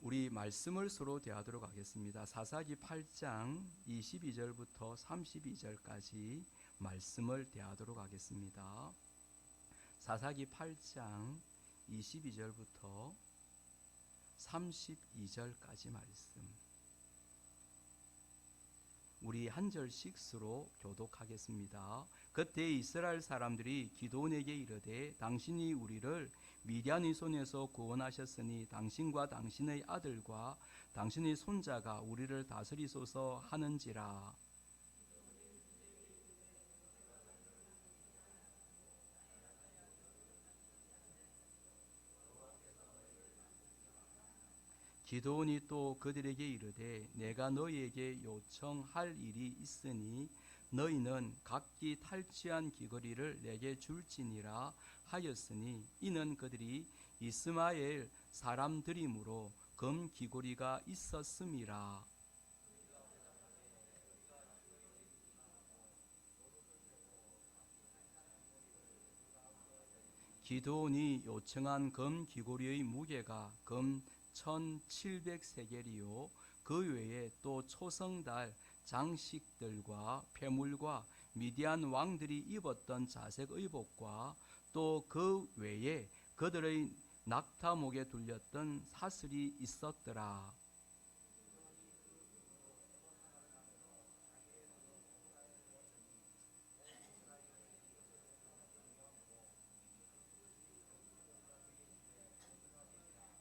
우리 말씀을 서로 대하도록 하겠습니다. 사사기 8장 22절부터 32절까지 말씀을 대하도록 하겠습니다. 사사기 8장 22절부터 32절까지 말씀. 우리 한 절씩 서로 교독하겠습니다. 그때 이스라엘 사람들이 기드온에게 이르되 당신이 우리를 미디안의 손에서 구원하셨으니 당신과 당신의 아들과 당신의 손자가 우리를 다스리소서 하는지라. 기드온이 또 그들에게 이르되 내가 너희에게 요청할 일이 있으니 너희는 각기 탈취한 귀걸이를 내게 줄지니라 하였으니 이는 그들이 이스마엘 사람들이므로 금 귀걸이가 있었음이라. 기드온이 요청한 금 귀걸이의 무게가 금 1700세겔이요 그 외에 또 초성달 장식들과 폐물과 미디안 왕들이 입었던 자색 의복과 또 그 외에 그들의 낙타목에 둘렸던 사슬이 있었더라.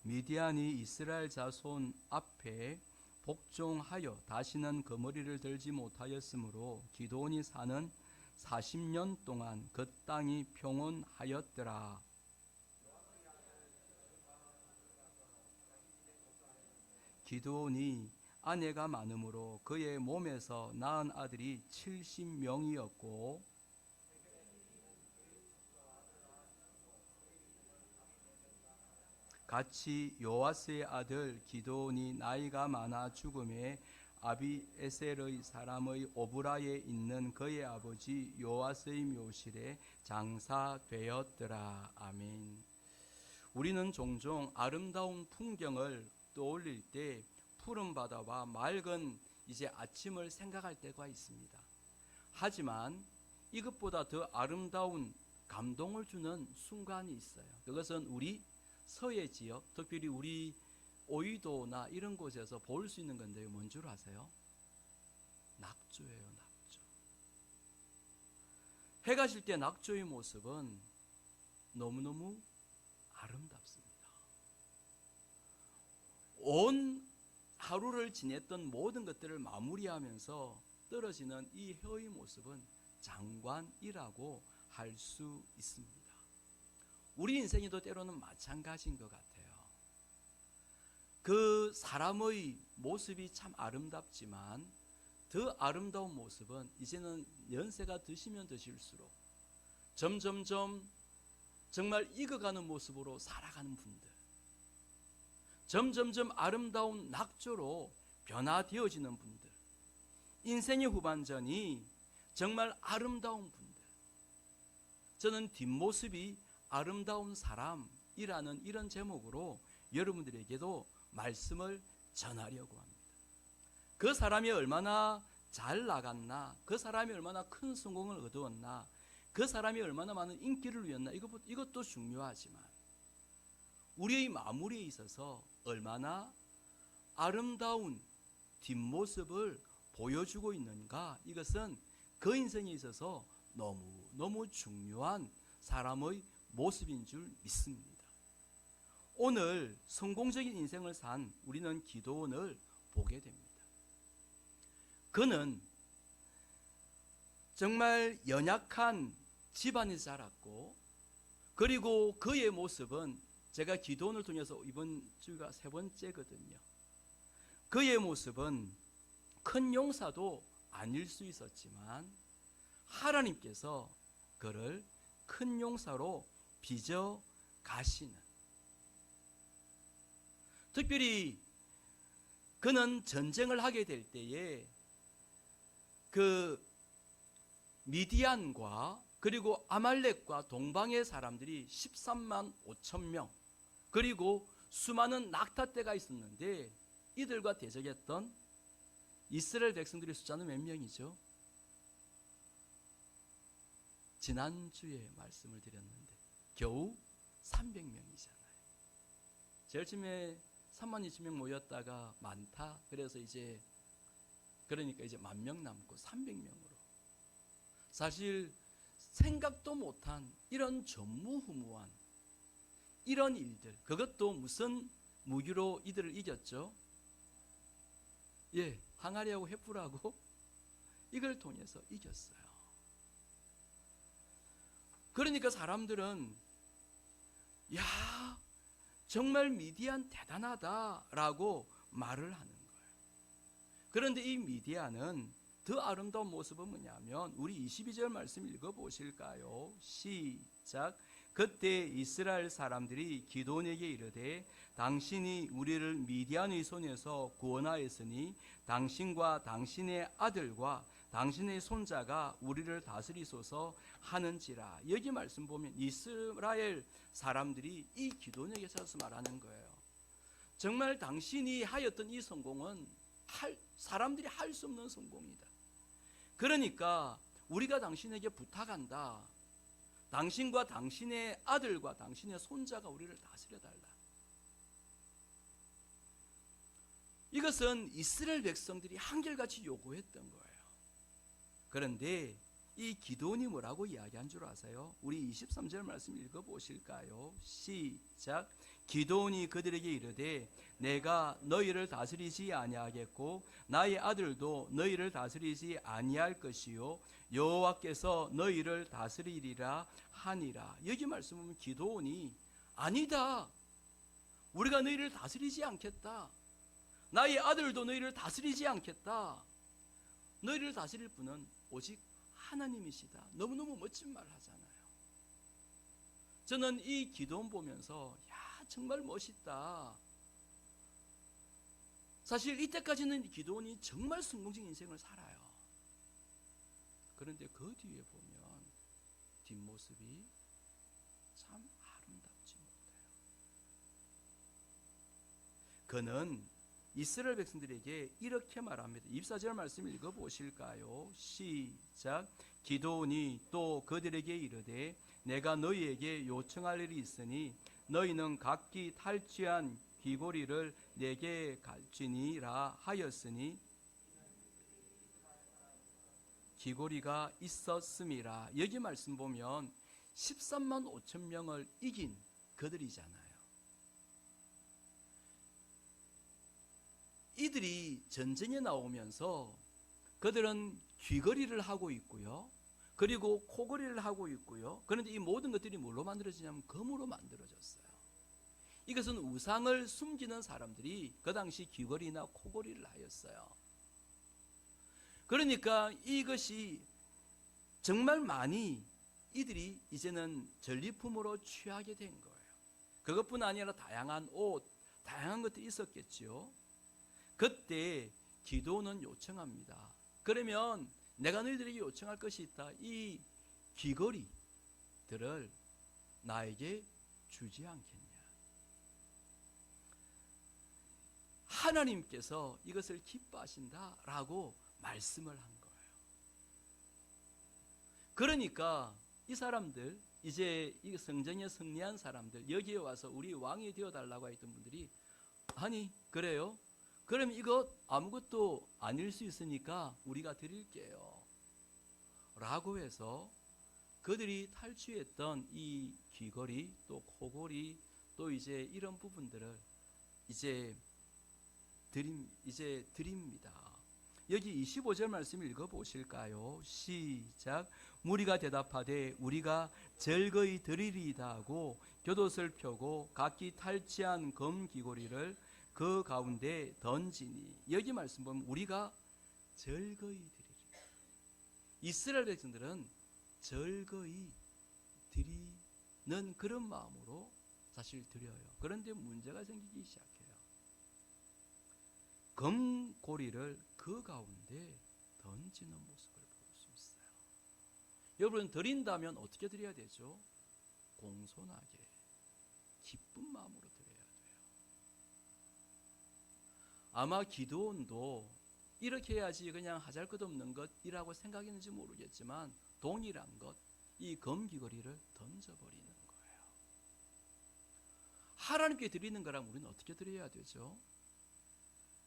미디안이 이스라엘 자손 앞에 복종하여 다시는 그 머리를 들지 못하였으므로 기드온이 사는 40년 동안 그 땅이 평온하였더라. 기드온이 아내가 많으므로 그의 몸에서 낳은 아들이 70명이었고 같이 요아스의 아들 기드온이 나이가 많아 죽음에 아비에셀의 사람의 오브라에 있는 그의 아버지 요아스의 묘실에 장사되었더라. 아멘. 우리는 종종 아름다운 풍경을 떠올릴 때 푸른 바다와 맑은 이제 아침을 생각할 때가 있습니다. 하지만 이것보다 더 아름다운 감동을 주는 순간이 있어요. 그것은 우리 서해 지역, 특별히 우리 오이도나 이런 곳에서 볼 수 있는 건데요. 뭔 줄 아세요? 낙조예요, 낙조. 해가 질 때 낙조의 모습은 너무너무 아름답습니다. 온 하루를 지냈던 모든 것들을 마무리하면서 떨어지는 이 해의 모습은 장관이라고 할 수 있습니다. 우리 인생에도 때로는 마찬가지인 것 같아요. 그 사람의 모습이 참 아름답지만 더 아름다운 모습은 이제는 연세가 드시면 드실수록 점점점 정말 익어가는 모습으로 살아가는 분들, 점점점 아름다운 낙조로 변화되어지는 분들, 인생의 후반전이 정말 아름다운 분들, 저는 뒷모습이 아름다운 사람이라는 이런 제목으로 여러분들에게도 말씀을 전하려고 합니다. 그 사람이 얼마나 잘 나갔나, 그 사람이 얼마나 큰 성공을 얻었나, 그 사람이 얼마나 많은 인기를 누렸나, 이것도 중요하지만 우리의 마무리에 있어서 얼마나 아름다운 뒷모습을 보여주고 있는가, 이것은 그 인생에 있어서 너무 중요한 사람의 모습인 줄 믿습니다. 오늘 성공적인 인생을 산 우리는 기드온을 보게 됩니다. 그는 정말 연약한 집안에서 자랐고, 그리고 그의 모습은 제가 기드온을 통해서 이번 주가 3번째거든요. 그의 모습은 큰 용사도 아닐 수 있었지만 하나님께서 그를 큰 용사로 빚어 가시는, 특별히 그는 전쟁을 하게 될 때에 그 미디안과 그리고 아말렉과 동방의 사람들이 13만 5천 명, 그리고 수많은 낙타떼가 있었는데 이들과 대적했던 이스라엘 백성들의 숫자는 몇 명이죠? 지난주에 말씀을 드렸는데 겨우 300명이잖아요. 제일 처음에 3만 2천 명 모였다가 많다. 그래서 그러니까 이제 10,000명 남고 300명으로. 사실 생각도 못한 이런 전무후무한 이런 일들, 그것도 무슨 무기로 이들을 이겼죠? 예, 항아리하고 횃불하고 이걸 통해서 이겼어요. 그러니까 사람들은 야, 정말 미디안 대단하다라고 말을 하는 거예요. 그런데 이 미디안은 더 아름다운 모습은 뭐냐면 우리 22절 말씀 읽어보실까요? 시작. 그때 이스라엘 사람들이 기드온에게 이르되 당신이 우리를 미디안의 손에서 구원하였으니 당신과 당신의 아들과 당신의 손자가 우리를 다스리소서 하는지라. 여기 말씀 보면 이스라엘 사람들이 이 기드온에게 서서 말하는 거예요. 정말 당신이 하였던 이 성공은 사람들이 할 수 없는 성공이다. 그러니까 우리가 당신에게 부탁한다. 당신과 당신의 아들과 당신의 손자가 우리를 다스려달라. 이것은 이스라엘 백성들이 한결같이 요구했던 거예요. 그런데 이 기드온이 뭐라고 이야기한 줄 아세요? 우리 23절 말씀 읽어보실까요? 시작. 기드온이 그들에게 이르되 내가 너희를 다스리지 아니하겠고 나의 아들도 너희를 다스리지 아니할 것이요 여호와께서 너희를 다스리리라 하니라. 여기 말씀 보면 기드온이 아니다, 우리가 너희를 다스리지 않겠다, 나의 아들도 너희를 다스리지 않겠다, 너희를 다스릴 분은 오직 하나님이시다. 너무너무 멋진 말 하잖아요. 저는 이 기도원 보면서 야, 정말 멋있다. 사실 이때까지는 기도원이 정말 성공적인 인생을 살아요. 그런데 그 뒤에 보면 뒷모습이 참 아름답지 못해요. 그는 이스라엘 백성들에게 이렇게 말합니다. 24절 말씀 읽어보실까요? 시작. 기드온이 또 그들에게 이르되 내가 너희에게 요청할 일이 있으니 너희는 각기 탈취한 귀고리를 내게 갈지니라 하였으니 귀고리가 있었음이라. 여기 말씀 보면 13만 5천 명을 이긴 그들이잖아요. 이들이 전쟁에 나오면서 그들은 귀걸이를 하고 있고요, 그리고 코걸이를 하고 있고요. 그런데 이 모든 것들이 뭘로 만들어지냐면 금으로 만들어졌어요. 이것은 우상을 숨기는 사람들이 그 당시 귀걸이나 코걸이를 하였어요. 그러니까 이것이 정말 많이 이들이 이제는 전리품으로 취하게 된 거예요. 그것뿐 아니라 다양한 옷, 다양한 것들이 있었겠죠. 그때 기드온은 요청합니다. 그러면 내가 너희들에게 요청할 것이 있다. 이 귀걸이들을 나에게 주지 않겠냐. 하나님께서 이것을 기뻐하신다라고 말씀을 한 거예요. 그러니까 이 사람들, 이제 이 성전에 승리한 사람들, 여기에 와서 우리 왕이 되어달라고 했던 분들이 아니 그래요? 그럼 이거 아무것도 아닐 수 있으니까 우리가 드릴게요 라고 해서 그들이 탈취했던 이 귀걸이 또 코걸이 또 이제 이런 부분들을 이제 드립니다. 여기 25절 말씀 읽어보실까요? 시작. 무리가 대답하되 우리가 절거히 드리리이다 하고 곁옷을 펴고 각기 탈취한 검 귀고리를 그 가운데 던지니. 여기 말씀 보면 우리가 절거히 드리리. 이스라엘 백성들은 절거히 드리는 그런 마음으로 사실 드려요. 그런데 문제가 생기기 시작해요. 금고리를 그 가운데 던지는 모습을 볼 수 있어요. 여러분, 드린다면 어떻게 드려야 되죠? 공손하게 기쁜 마음으로 드려야 돼요. 아마 기드온도 이렇게 해야지 그냥 하잘것없는 것이라고 생각했는지 모르겠지만 동일한 것, 이 금귀걸이를 던져버리는 거예요. 하나님께 드리는 거라면 우리는 어떻게 드려야 되죠?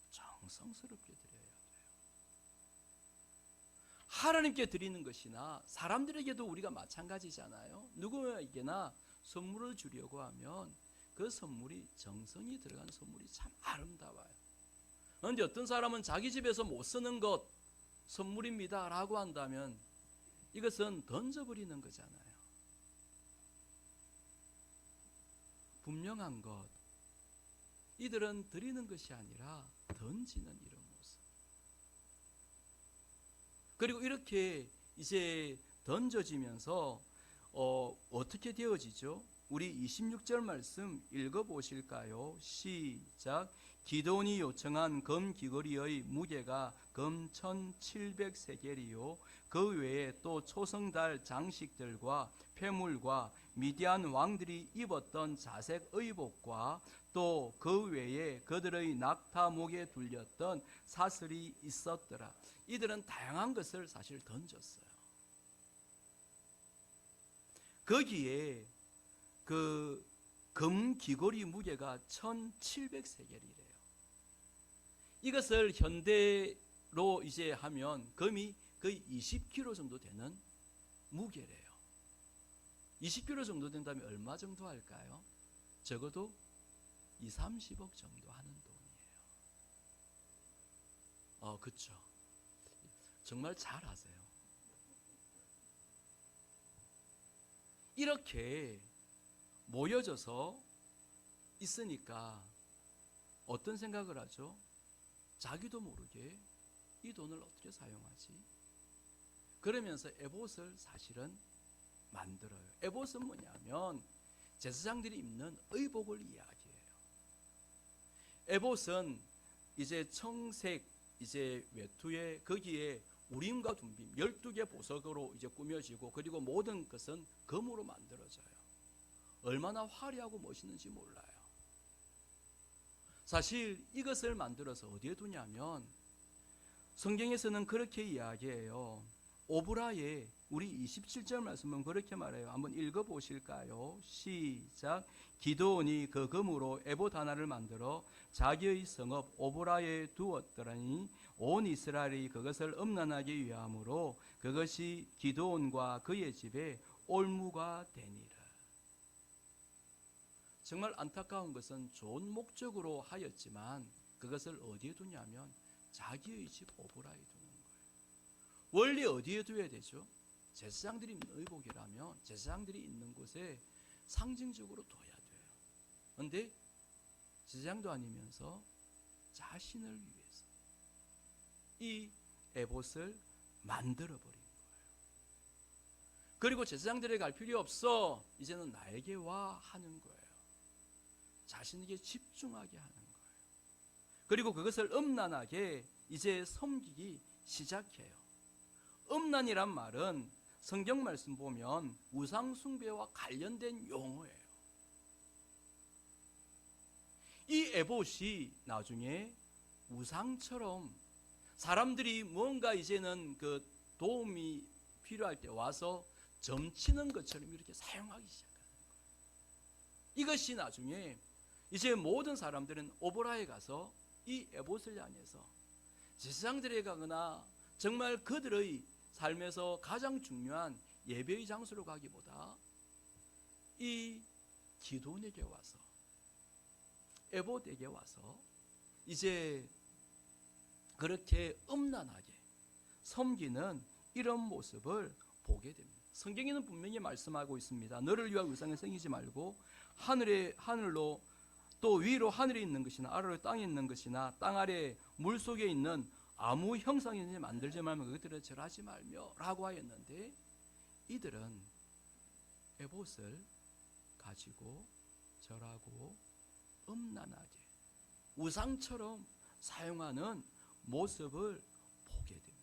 정성스럽게 드려야 돼요. 하나님께 드리는 것이나 사람들에게도 우리가 마찬가지잖아요. 누구에게나 선물을 주려고 하면 그 선물이 정성이 들어간 선물이 참 아름다워요. 그런데 어떤 사람은 자기 집에서 못 쓰는 것 선물입니다 라고 한다면 이것은 던져버리는 거잖아요. 분명한 것, 이들은 드리는 것이 아니라 던지는 이런 모습. 그리고 이렇게 이제 던져지면서 어떻게 되어지죠? 우리 26절 말씀 읽어보실까요? 시작. 기드온이 요청한 금 귀걸이의 무게가 금 1700세겔이요 그 외에 또 초성달 장식들과 폐물과 미디안 왕들이 입었던 자색 의복과 또 그 외에 그들의 낙타 목에 둘렸던 사슬이 있었더라. 이들은 다양한 것을 사실 던졌어요. 거기에 그 금 귀걸이 무게가 1700세겔이래요. 이것을 현대로 이제 하면 금이 거의 20kg 정도 되는 무게래요. 20kg 정도 된다면 얼마 정도 할까요? 적어도 2, 30억 정도 하는 돈이에요. 그렇죠. 정말 잘 아세요. 이렇게 모여져서 있으니까 어떤 생각을 하죠? 자기도 모르게 이 돈을 어떻게 사용하지? 그러면서 에봇을 사실은 만들어요. 에봇은 뭐냐면 제사장들이 입는 의복을 이야기해요. 에봇은 이제 청색 이제 외투에 거기에 우림과 둠빔 12개 보석으로 이제 꾸며지고 그리고 모든 것은 금으로 만들어져요. 얼마나 화려하고 멋있는지 몰라요. 사실 이것을 만들어서 어디에 두냐면 성경에서는 그렇게 이야기해요. 오브라에 우리 27절 말씀은 그렇게 말해요. 한번 읽어보실까요? 시작. 기드온이 그 금으로 에봇 하나를 만들어 자기의 성읍 오브라에 두었더니 온 이스라엘이 그것을 음란하게 위함으로 그것이 기드온과 그의 집에 올무가 되니라. 정말 안타까운 것은 좋은 목적으로 하였지만 그것을 어디에 두냐면 자기의 집 오브라에 두는 거예요. 원래 어디에 두어야 되죠? 제사장들이 입는 의복이라면 제사장들이 있는 곳에 상징적으로 둬야 돼요. 그런데 제사장도 아니면서 자신을 위해서 이 에봇을 만들어버린 거예요. 그리고 제사장들에게 갈 필요 없어. 이제는 나에게 와 하는 거예요. 자신에게 집중하게 하는 거예요. 그리고 그것을 음란하게 이제 섬기기 시작해요. 음란이란 말은 성경 말씀 보면 우상 숭배와 관련된 용어예요. 이 에봇이 나중에 우상처럼 사람들이 뭔가 이제는 그 도움이 필요할 때 와서 점치는 것처럼 이렇게 사용하기 시작하는 거예요. 이것이 나중에 이제 모든 사람들은 오보라에 가서 이 에봇을 향해서 제사장들에게 가거나 정말 그들의 삶에서 가장 중요한 예배의 장소로 가기보다 이 기드온에게 와서 에봇에게 와서 이제 그렇게 음란하게 섬기는 이런 모습을 보게 됩니다. 성경에는 분명히 말씀하고 있습니다. 너를 위하여 우상을 섬기지 말고 하늘로 또 위로 하늘에 있는 것이나 아래로 땅에 있는 것이나 땅 아래 물 속에 있는 아무 형상이든지 만들지 말며 그것들을 절하지 말며 라고 하였는데 이들은 에봇을 가지고 절하고 음란하게 우상처럼 사용하는 모습을 보게 됩니다.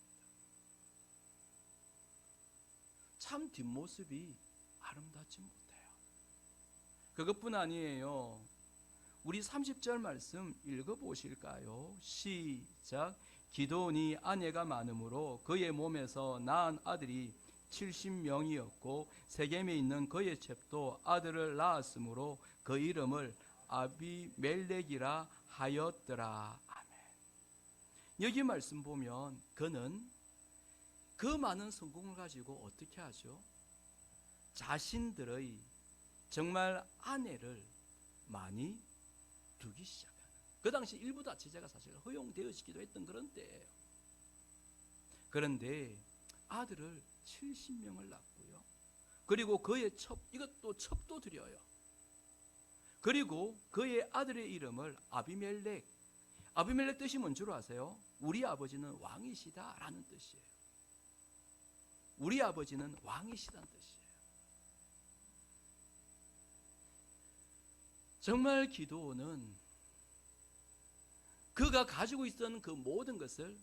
참 뒷모습이 아름답지 못해요. 그것뿐 아니에요. 우리 30절 말씀 읽어보실까요? 시작. 기드온이 아내가 많으므로 그의 몸에서 낳은 아들이 70명이었고 세겜에 있는 그의 첩도 아들을 낳았으므로 그 이름을 아비멜렉이라 하였더라. 아멘. 여기 말씀 보면 그는 그 많은 성공을 가지고 어떻게 하죠? 자신들의 정말 아내를 많이 두기 시작하는, 그 당시 일부 다치제가 사실 허용되어지기도 했던 그런 때예요. 그런데 아들을 70명을 낳고요. 그리고 그의 첩, 이것도 첩도 드려요. 그리고 그의 아들의 이름을 아비멜렉. 아비멜렉 뜻이 뭔 줄 아세요? 우리 아버지는 왕이시다 라는 뜻이에요. 우리 아버지는 왕이시다는 뜻이에요. 정말 기드온은 그가 가지고 있었던 그 모든 것을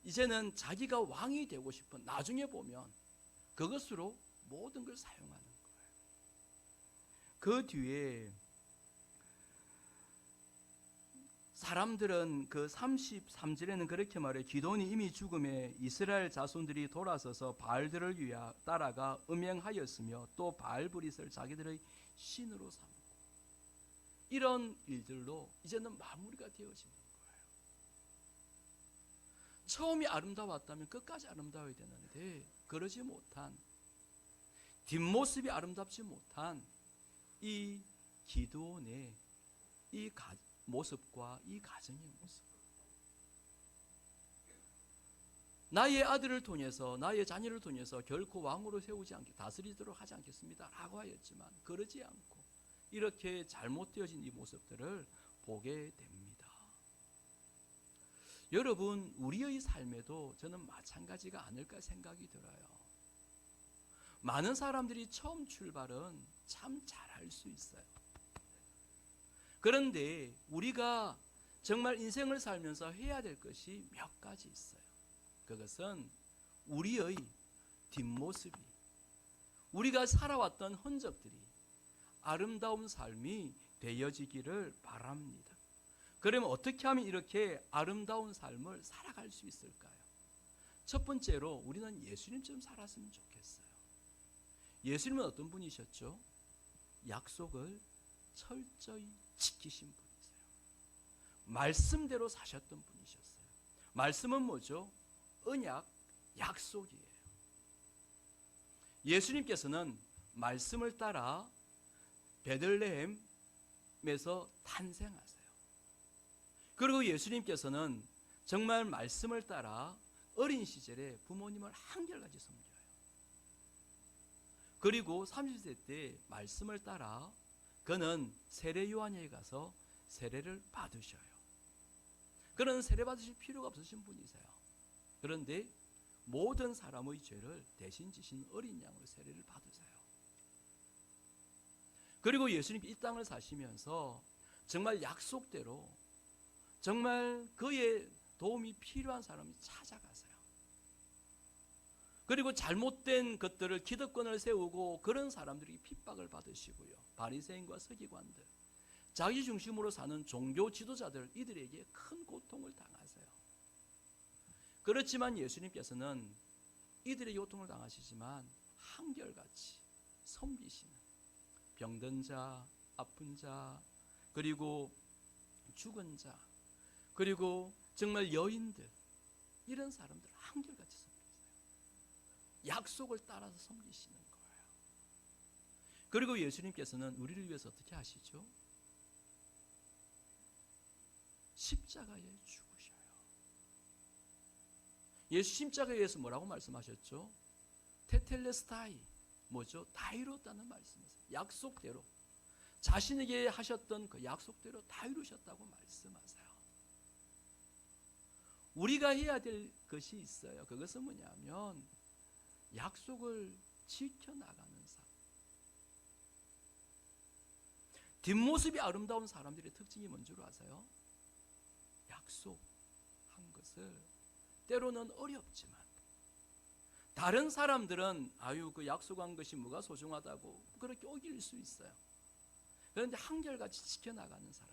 이제는 자기가 왕이 되고 싶은, 나중에 보면 그것으로 모든 걸 사용하는 거예요. 그 뒤에 사람들은 그 33절에는 그렇게 말해요. 기드온이 이미 죽음에 이스라엘 자손들이 돌아서서 바알들을 위하여 따라가 음행하였으며 또 바알브릿을 자기들의 신으로 삼고, 이런 일들로 이제는 마무리가 되어지는 거예요. 처음이 아름다웠다면 끝까지 아름다워야 되는데 그러지 못한, 뒷모습이 아름답지 못한 이 기드온의 이 모습과 이 가정의 모습, 나의 아들을 통해서, 나의 자녀를 통해서 결코 왕으로 세우지 않게 다스리도록 하지 않겠습니다 라고 하였지만 그러지 않고 이렇게 잘못되어진 이 모습들을 보게 됩니다. 여러분, 우리의 삶에도 저는 마찬가지가 아닐까 생각이 들어요. 많은 사람들이 처음 출발은 참 잘할 수 있어요. 그런데 우리가 정말 인생을 살면서 해야 될 것이 몇 가지 있어요. 그것은 우리의 뒷모습이, 우리가 살아왔던 흔적들이 아름다운 삶이 되어지기를 바랍니다. 그러면 어떻게 하면 이렇게 아름다운 삶을 살아갈 수 있을까요? 첫 번째로 우리는 예수님처럼 살았으면 좋겠어요. 예수님은 어떤 분이셨죠? 약속을 철저히 지키신 분이세요. 말씀대로 사셨던 분이셨어요. 말씀은 뭐죠? 언약, 약속이에요. 예수님께서는 말씀을 따라 베들레헴에서 탄생하세요. 그리고 예수님께서는 정말 말씀을 따라 어린 시절에 부모님을 한결같이 섬겨요. 그리고 30세 때 말씀을 따라 그는 세례 요한에게 가서 세례를 받으셔요. 그는 세례 받으실 필요가 없으신 분이세요. 그런데 모든 사람의 죄를 대신 지신 어린 양으로 세례를 받으세요. 그리고 예수님이 이 땅을 사시면서 정말 약속대로 정말 그의 도움이 필요한 사람이 찾아가세요. 그리고 잘못된 것들을, 기득권을 세우고 그런 사람들이 핍박을 받으시고요. 바리새인과 서기관들, 자기 중심으로 사는 종교 지도자들, 이들에게 큰 고통을 당하세요. 그렇지만 예수님께서는 이들의 고통을 당하시지만 한결같이 섬기시는 병든 자, 아픈 자, 그리고 죽은 자, 그리고 정말 여인들, 이런 사람들을 한결같이 섬기세요. 약속을 따라서 섬기시는 거예요. 그리고 예수님께서는 우리를 위해서 어떻게 하시죠? 십자가에 죽으셔요. 예수 십자가에 의해서 뭐라고 말씀하셨죠? 테텔레스타이, 뭐죠? 다 이뤘다는 말씀이세요. 약속대로, 자신에게 하셨던 그 약속대로 다 이루셨다고 말씀하세요. 우리가 해야 될 것이 있어요. 그것은 뭐냐면 약속을 지켜나가는 삶. 뒷모습이 아름다운 사람들의 특징이 뭔 줄 아세요? 약속한 것을 때로는 어렵지만, 다른 사람들은 아유 그 약속한 것이 뭐가 소중하다고 그렇게 어길 수 있어요. 그런데 한결같이 지켜나가는 사람.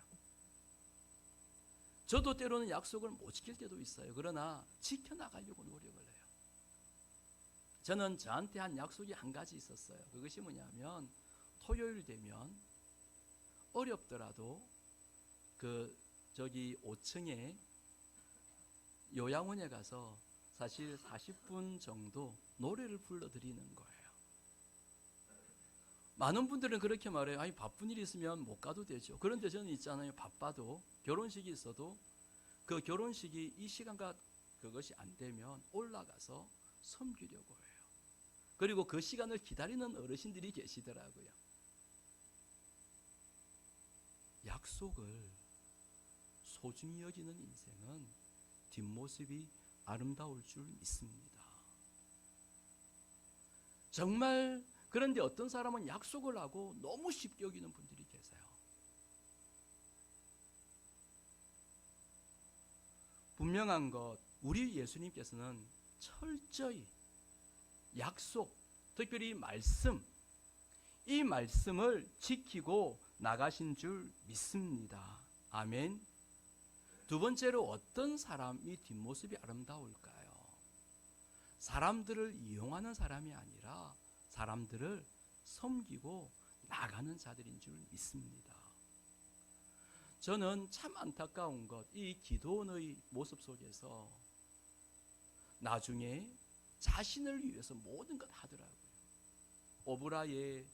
저도 때로는 약속을 못 지킬 때도 있어요. 그러나 지켜나가려고 노력을 해요. 저는 저한테 한 약속이 한 가지 있었어요. 그것이 뭐냐면 토요일 되면 어렵더라도 저기 5층에 요양원에 가서 사실 40분 정도 노래를 불러드리는 거예요. 많은 분들은 그렇게 말해요. 아니 바쁜 일이 있으면 못 가도 되죠. 그런데 저는 있잖아요. 바빠도 결혼식이 있어도 그 결혼식이 이 시간과 그것이 안 되면 올라가서 섬기려고 해요. 그리고 그 시간을 기다리는 어르신들이 계시더라고요. 약속을 소중히 여기는 인생은 뒷모습이 아름다울 줄 믿습니다. 정말 그런데 어떤 사람은 약속을 하고 너무 쉽게 여기는 분들이 계세요. 분명한 것, 우리 예수님께서는 철저히 약속, 특별히 말씀, 이 말씀을 지키고 나가신 줄 믿습니다. 아멘. 두 번째로 어떤 사람이 뒷모습이 아름다울까요? 사람들을 이용하는 사람이 아니라 사람들을 섬기고 나가는 자들인 줄 믿습니다. 저는 참 안타까운 것, 이 기도원의 모습 속에서 나중에 자신을 위해서 모든 것 하더라고요. 오브라에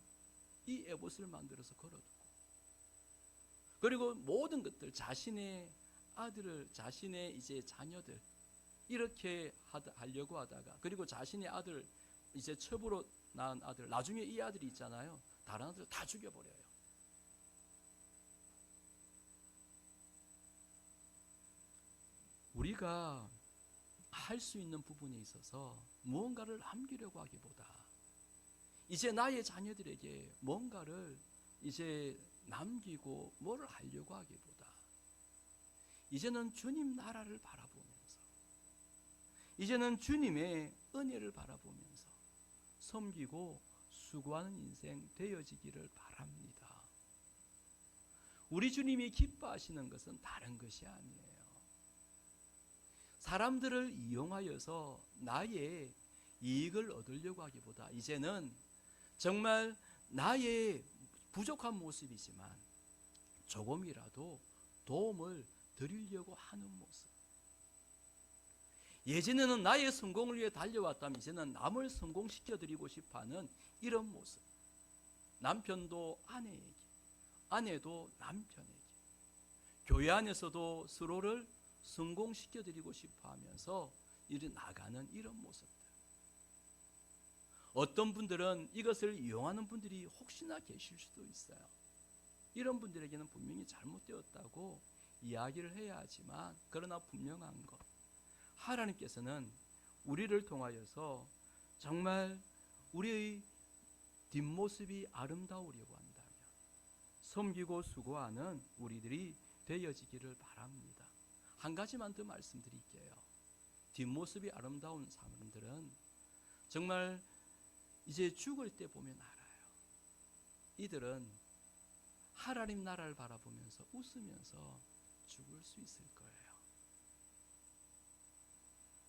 이 에봇을 만들어서 걸어두고, 그리고 모든 것들 자신의 아들을, 자신의 이제 자녀들 이렇게 하려고 하다가, 그리고 자신의 아들 이제 첩으로 낳은 아들, 나중에 이 아들이 있잖아요. 다른 아들 다 죽여버려요. 우리가 할 수 있는 부분에 있어서 무언가를 남기려고 하기보다 이제 나의 자녀들에게 뭔가를 이제 남기고 뭐를 하려고 하기보다 이제는 주님 나라를 바라보면서, 이제는 주님의 은혜를 바라보면서 섬기고 수고하는 인생 되어지기를 바랍니다. 우리 주님이 기뻐하시는 것은 다른 것이 아니에요. 사람들을 이용하여서 나의 이익을 얻으려고 하기보다 이제는 정말 나의 부족한 모습이지만 조금이라도 도움을 드리려고 하는 모습. 예전에는 나의 성공을 위해 달려왔다면 이제는 남을 성공시켜드리고 싶어하는 이런 모습. 남편도 아내에게, 아내도 남편에게, 교회 안에서도 서로를 성공시켜드리고 싶어하면서 이렇게 나가는 이런 모습들. 어떤 분들은 이것을 이용하는 분들이 혹시나 계실 수도 있어요. 이런 분들에게는 분명히 잘못되었다고 이야기를 해야 하지만, 그러나 분명한 것, 하나님께서는 우리를 통하여서 정말 우리의 뒷모습이 아름다우려고 한다면 섬기고 수고하는 우리들이 되어지기를 바랍니다. 한 가지만 더 말씀드릴게요. 뒷모습이 아름다운 사람들은 정말 이제 죽을 때 보면 알아요. 이들은 하나님 나라를 바라보면서 웃으면서 죽을 수 있을 거예요.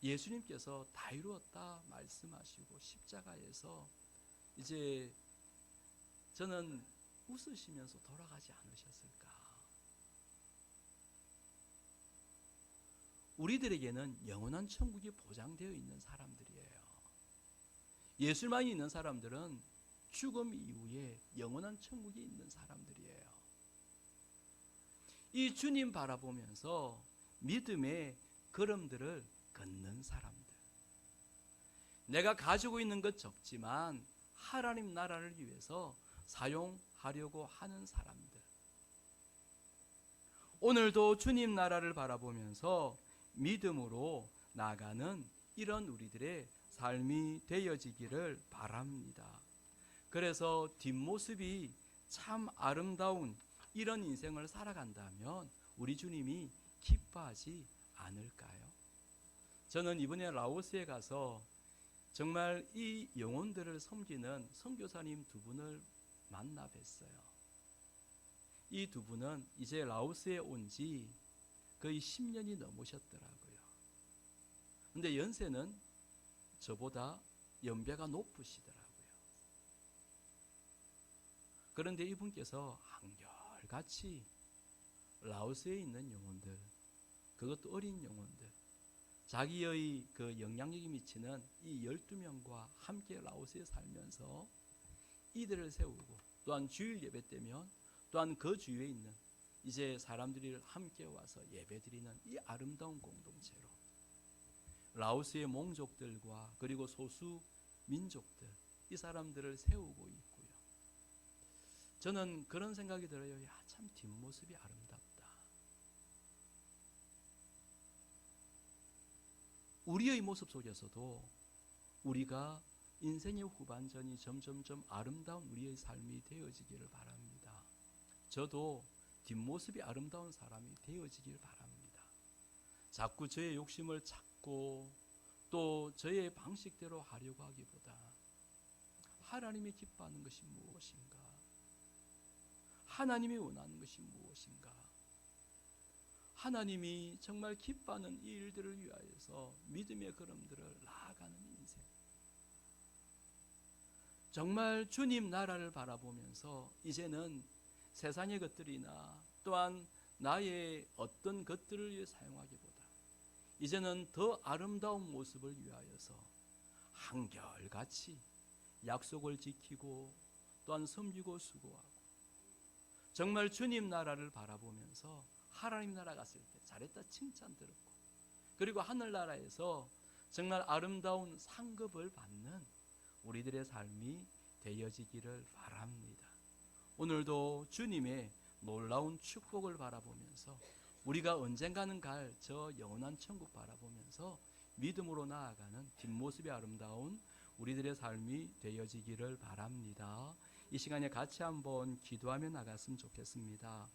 예수님께서 다 이루었다 말씀하시고 십자가에서 이제 저는 웃으시면서 돌아가지 않으셨을까? 우리들에게는 영원한 천국이 보장되어 있는 사람들이에요. 예술만이 있는 사람들은 죽음 이후에 영원한 천국이 있는 사람들이에요. 이 주님 바라보면서 믿음의 걸음들을 걷는 사람들, 내가 가지고 있는 것 적지만 하나님 나라를 위해서 사용하려고 하는 사람들, 오늘도 주님 나라를 바라보면서 믿음으로 나가는 이런 우리들의 삶이 되어지기를 바랍니다. 그래서 뒷모습이 참 아름다운 이런 인생을 살아간다면 우리 주님이 기뻐하지 않을까요? 저는 이번에 라오스에 가서 정말 이 영혼들을 섬기는 선교사님 두 분을 만나 뵀어요. 이 두 분은 이제 라오스에 온 지 거의 10년이 넘으셨더라고요. 근데 연세는 저보다 연배가 높으시더라고요. 그런데 이분께서 한결같이 라오스에 있는 영혼들, 그것도 어린 영혼들, 자기의 그 영향력이 미치는 이 12명과 함께 라오스에 살면서 이들을 세우고, 또한 주일 예배 때면 또한 그 주위에 있는 이제 사람들이 함께 와서 예배드리는 이 아름다운 공동체로 라오스의 몽족들과 그리고 소수 민족들, 이 사람들을 세우고 있고요. 저는 그런 생각이 들어요. 야, 참 뒷모습이 아름답다. 우리의 모습 속에서도 우리가 인생의 후반전이 점점점 아름다운 우리의 삶이 되어지기를 바랍니다. 저도 뒷모습이 아름다운 사람이 되어지길 바랍니다. 자꾸 저의 욕심을 찾고 또 저의 방식대로 하려고 하기보다 하나님이 기뻐하는 것이 무엇인가? 하나님이 원하는 것이 무엇인가? 하나님이 정말 기뻐하는 이 일들을 위하여서 믿음의 걸음들을 나아가는 인생. 정말 주님 나라를 바라보면서 이제는 세상의 것들이나 또한 나의 어떤 것들을 위해 사용하기보다 이제는 더 아름다운 모습을 위하여서 한결같이 약속을 지키고 또한 섬기고 수고하고 정말 주님 나라를 바라보면서 하나님 나라 갔을 때 잘했다 칭찬 들었고 그리고 하늘나라에서 정말 아름다운 상급을 받는 우리들의 삶이 되어지기를 바랍니다. 오늘도 주님의 놀라운 축복을 바라보면서 우리가 언젠가는 갈 저 영원한 천국 바라보면서 믿음으로 나아가는 뒷모습이 아름다운 우리들의 삶이 되어지기를 바랍니다. 이 시간에 같이 한번 기도하며 나갔으면 좋겠습니다.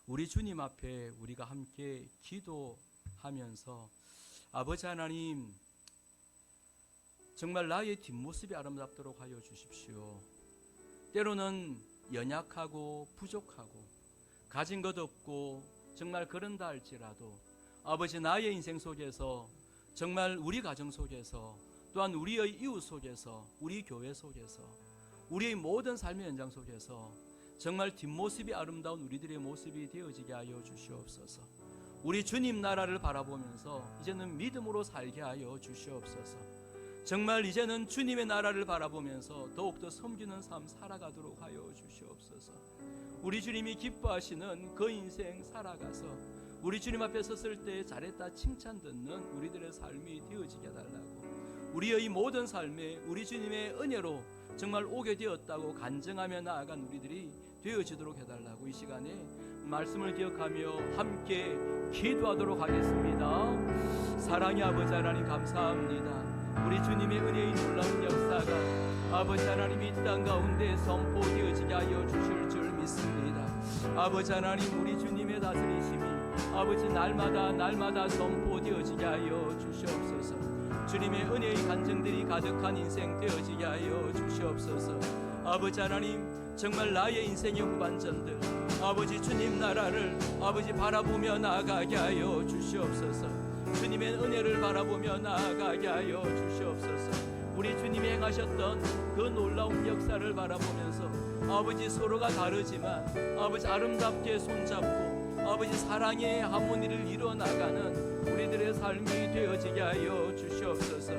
우리 주님 앞에 우리가 함께 기도하면서 아버지 하나님, 정말 나의 뒷모습이 아름답도록 하여 주십시오. 때로는 연약하고 부족하고 가진 것 없고 정말 그런다 할지라도 아버지 나의 인생 속에서 정말 우리 가정 속에서 또한 우리의 이웃 속에서 우리 교회 속에서 우리의 모든 삶의 현장 속에서 정말 뒷모습이 아름다운 우리들의 모습이 되어지게 하여 주시옵소서. 우리 주님 나라를 바라보면서 이제는 믿음으로 살게 하여 주시옵소서. 정말 이제는 주님의 나라를 바라보면서 더욱더 섬기는 삶 살아가도록 하여 주시옵소서. 우리 주님이 기뻐하시는 그 인생 살아가서 우리 주님 앞에 섰을 때 잘했다 칭찬 듣는 우리들의 삶이 되어지게 해달라고, 우리의 모든 삶에 우리 주님의 은혜로 정말 오게 되었다고 간증하며 나아간 우리들이 되어지도록 해달라고 이 시간에 말씀을 기억하며 함께 기도하도록 하겠습니다. 사랑의 아버지 하나님 감사합니다. 우리 주님의 은혜의 놀라운 역사가 아버지 하나님이 이 땅 가운데 선포되어지게 하여 주실 줄 믿습니다. 아버지 하나님, 우리 주님의 다스리심이 아버지 날마다 선포되어지게 하여 주시옵소서. 주님의 은혜의 간증들이 가득한 인생 되어지게 하여 주시옵소서. 아버지 하나님, 정말 나의 인생의 후반전들 아버지 주님 나라를 아버지 바라보며 나아가게 하여 주시옵소서. 주님의 은혜를 바라보며 나아가게 하여 주시옵소서. 우리 주님이 행하셨던 그 놀라운 역사를 바라보면서 아버지 서로가 다르지만 아버지 아름답게 손잡고 아버지 사랑의 하모니를 이뤄나가는 우리들의 삶이 되어지게 하여 주시옵소서.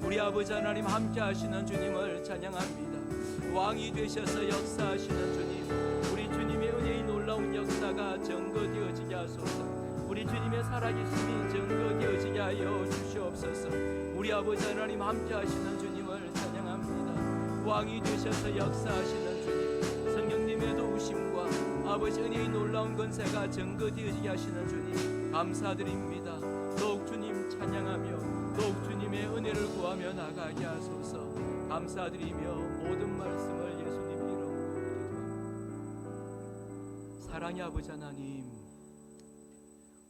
우리 아버지 하나님 함께 하시는 주님을 찬양합니다. 왕이 되셔서 역사하시는 주님, 우리 주님의 은혜의 놀라운 역사가 증거되어지게 하소서. 우리 주님의 살아계심이 증거되어지게 하여 주시옵소서. 우리 아버지 하나님 함께 하시는 주님을 찬양합니다. 왕이 되셔서 역사하시는 주님, 성령님의 도우심과 아버지 은혜의 놀라운 권세가 증거되어지게 하시는 주님 감사드립니다. 더욱 주님 찬양하며 더욱 주님의 은혜를 구하며 나가게 하소서. 감사드리며 모든 말씀을 예수님 이름으로 기도합니다. 사랑의 아버지 하나님,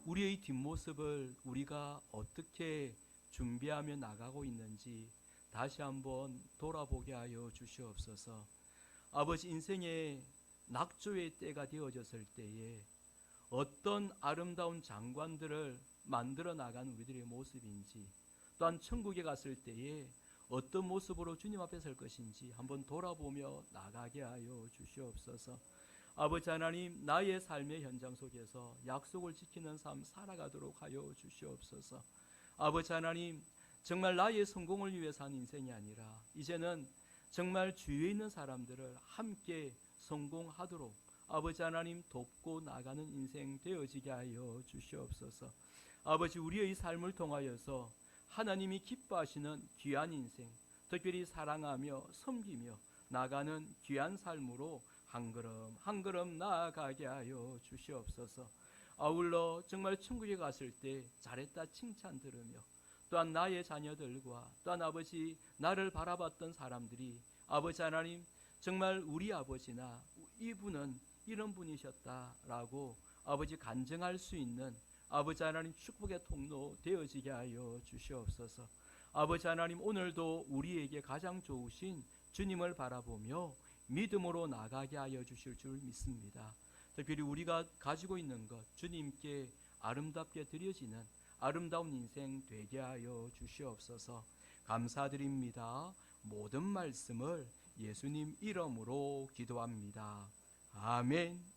우리의 뒷모습을 우리가 어떻게 준비하며 나가고 있는지 다시 한번 돌아보게 하여 주시옵소서. 아버지, 인생의 낙조의 때가 되어졌을 때에 어떤 아름다운 장관들을 만들어 나간 우리들의 모습인지, 또한 천국에 갔을 때에 어떤 모습으로 주님 앞에 설 것인지 한번 돌아보며 나가게 하여 주시옵소서. 아버지 하나님, 나의 삶의 현장 속에서 약속을 지키는 삶 살아가도록 하여 주시옵소서. 아버지 하나님, 정말 나의 성공을 위해 산 인생이 아니라 이제는 정말 주위에 있는 사람들을 함께 성공하도록 아버지 하나님 돕고 나가는 인생 되어지게 하여 주시옵소서. 아버지, 우리의 삶을 통하여서 하나님이 기뻐하시는 귀한 인생, 특별히 사랑하며 섬기며 나가는 귀한 삶으로 한 걸음 한 걸음 나아가게 하여 주시옵소서. 아울러 정말 천국에 갔을 때 잘했다 칭찬 들으며, 또한 나의 자녀들과 또한 아버지 나를 바라봤던 사람들이 아버지 하나님, 정말 우리 아버지나 이분은 이런 분이셨다라고 아버지 간증할 수 있는 아버지 하나님 축복의 통로 되어지게 하여 주시옵소서. 아버지 하나님, 오늘도 우리에게 가장 좋으신 주님을 바라보며 믿음으로 나가게 하여 주실 줄 믿습니다. 특별히 우리가 가지고 있는 것 주님께 아름답게 드려지는 아름다운 인생 되게 하여 주시옵소서. 감사드립니다. 모든 말씀을 예수님 이름으로 기도합니다. 아멘.